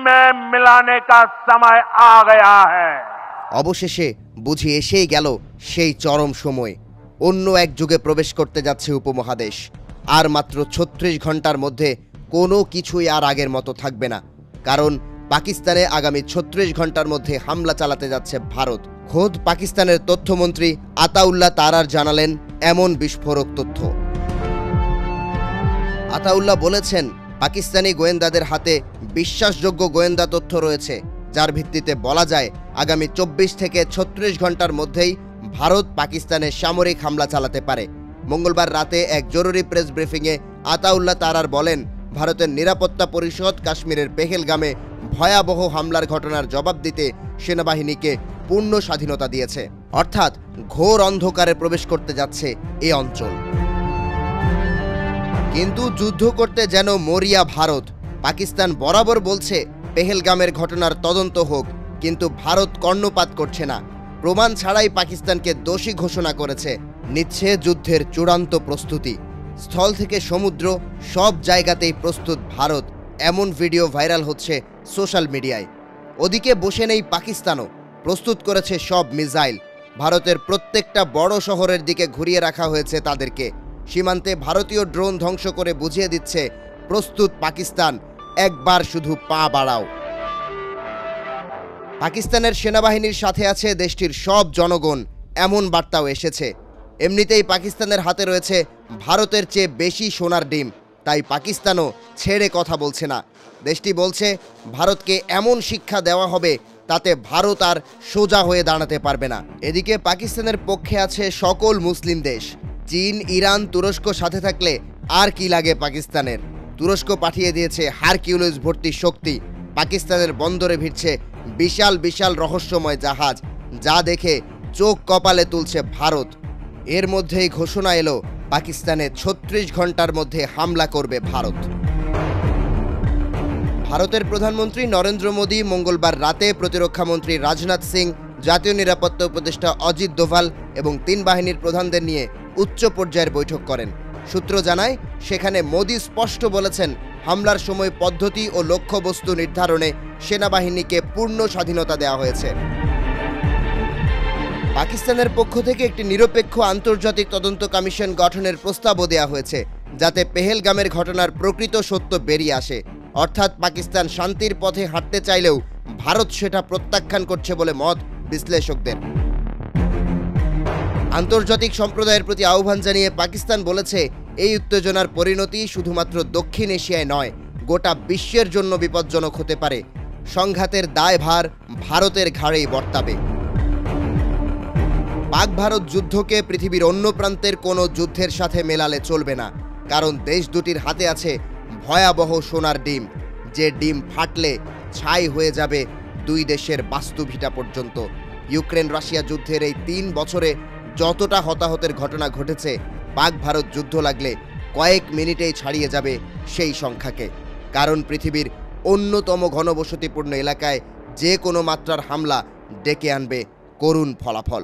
में मिलाने का समय आ गया है। অবশেষে বুঝি এসেই গেল সেই চরম সময়। অন্য এক যুগে প্রবেশ করতে যাচ্ছে উপমহাদেশ। আর মাত্র ৩৬ ঘন্টার মধ্যে কোনো কিছুই আর আগের মতো থাকবে না, কারণ পাকিস্তানে আগামী ৩৬ ঘন্টার মধ্যে হামলা চালাতে যাচ্ছে ভারত। খোদ পাকিস্তানের তথ্যমন্ত্রী আতাউল্লাহ তারার জানালেন এমন বিস্ফোরক তথ্য। আতাউল্লাহ বলেছেন, পাকিস্তানি গোয়েন্দাদের হাতে বিশ্বাসযোগ্য গোয়েন্দা তথ্য রয়েছে, যার ভিত্তিতে বলা যায় আগামী ২৪ থেকে ৩৬ ঘন্টার মধ্যেই ভারত পাকিস্তানে সামরিক হামলা চালাতে পারে। মঙ্গলবার রাতে এক জরুরি প্রেস ব্রিফিংয়ে আতাউল্লাহ তারার বলেন, ভারতের নিরাপত্তা পরিষদ কাশ্মীরের পেহেলগামে ভয়াবহ হামলার ঘটনার জবাব দিতে সেনাবাহিনীকে পূর্ণ স্বাধীনতা দিয়েছে। অর্থাৎ ঘোর অন্ধকারে প্রবেশ করতে যাচ্ছে এই অঞ্চল। কিন্তু যুদ্ধ করতে যেন মরিয়া ভারত। পাকিস্তান বরাবর বলছে পেহেলগামের ঘটনার তদন্ত হোক, কিন্তু ভারত কর্ণপাত করছে না। প্রমাণ ছাড়াই পাকিস্তানকে দোষী ঘোষণা করেছে। নিচ্ছে যুদ্ধের চূড়ান্ত প্রস্তুতি। স্থল থেকে সমুদ্র সব জায়গাতেই প্রস্তুত ভারত। এমন ভিডিও ভাইরাল হচ্ছে সোশ্যাল মিডিয়ায়। ওদিকে বসে নেই পাকিস্তানও, প্রস্তুত করেছে সব মিসাইল। ভারতের প্রত্যেকটা বড় শহরের দিকে ঘুরিয়ে রাখা হয়েছে তাদেরকে। সীমান্তে ভারতীয় ড্রোন ধ্বংস করে বুঝিয়ে দিচ্ছে, প্রস্তুত পাকিস্তান, একবার শুধু পা বাড়াও। পাকিস্তানের সেনাবাহিনীর সাথে আছে দেশটির সব জনগণ, এমন বার্তাও এসেছে। এমনিতেই পাকিস্তানের হাতে রয়েছে ভারতের চেয়ে বেশি সোনার ডিম, তাই পাকিস্তানও ছেড়ে কথা বলছে না। দেশটি বলছে ভারতকে এমন শিক্ষা দেওয়া হবে তাতে ভারত আর সোজা হয়ে দাঁড়াতে পারবে না। এদিকে পাকিস্তানের পক্ষে আছে সকল মুসলিম দেশ। চীন, ইরান, তুরস্ক সাথে থাকলে আর কি লাগে পাকিস্তানের। তুরস্ক পাঠিয়ে দিয়েছে হারকিউলিস ভর্তি শক্তি। পাকিস্তানের বন্দরে ভিড়ছে বিশাল বিশাল রহস্যময় জাহাজ, যা দেখে চোখ কপালে তুলছে ভারত। এর মধ্যেই ঘোষণা এলো পাকিস্তানে ৩৬ ঘন্টার মধ্যে হামলা করবে ভারত। ভারতের প্রধানমন্ত্রী নরেন্দ্র মোদী মঙ্গলবার রাতে প্রতিরক্ষামন্ত্রী রাজনাথ সিং, জাতীয় নিরাপত্তা উপদেষ্টা অজিত দোভাল এবং ৩ বাহিনীর প্রধানদের নিয়ে উচ্চ পর্যায়ের বৈঠক করেন। সূত্র জানায়, সেখানে মোদী স্পষ্ট বলেছেন, হামলার সময় পদ্ধতি ও লক্ষ্যবস্তু নির্ধারণে সেনাবাহিনীকে পূর্ণ স্বাধীনতা দেওয়া হয়েছে। পাকিস্তানের পক্ষ থেকে একটি নিরপেক্ষ আন্তর্জাতিক তদন্ত কমিশন গঠনের প্রস্তাবও দেওয়া হয়েছে, যাতে পেহেলগামের ঘটনার প্রকৃত সত্য বেরিয়ে আসে। অর্থাৎ পাকিস্তান শান্তির পথে হাঁটতে চাইলেও ভারত সেটা প্রত্যাখ্যান করছে বলে মত বিশ্লেষকদের। আন্তর্জাতিক সম্প্রদায়ের প্রতি আহ্বান জানিয়ে পাকিস্তান বলেছে, এই উত্তেজনার পরিণতি শুধুমাত্র দক্ষিণ এশিয়ায় নয়, গোটা বিশ্বের জন্য বিপজ্জনক হতে পারে। সংঘাতের দায়ভার ভারতের ঘাড়েই বর্তাবে। পাক ভারত যুদ্ধকে পৃথিবীর অন্য প্রান্তের কোনো যুদ্ধের সাথে মেলালে চলবে না, কারণ দেশ দুটির হাতে আছে ভয়াবহ সোনার ডিম, যে ডিম ফাটলে ছাই হয়ে যাবে দুই দেশের বাস্তুভিটা পর্যন্ত। ইউক্রেন রাশিয়া যুদ্ধের এই ৩ বছরে যতটা হতাহতের ঘটনা ঘটেছে, পাক ভারত যুদ্ধ লাগলে কয়েক মিনিটেই ছাড়িয়ে যাবে সেই সংখ্যাকে। কারণ পৃথিবীর অন্যতম ঘনবসতিপূর্ণ এলাকায় যে কোনো মাত্রার হামলা ডেকে আনবে করুণ ফলাফল।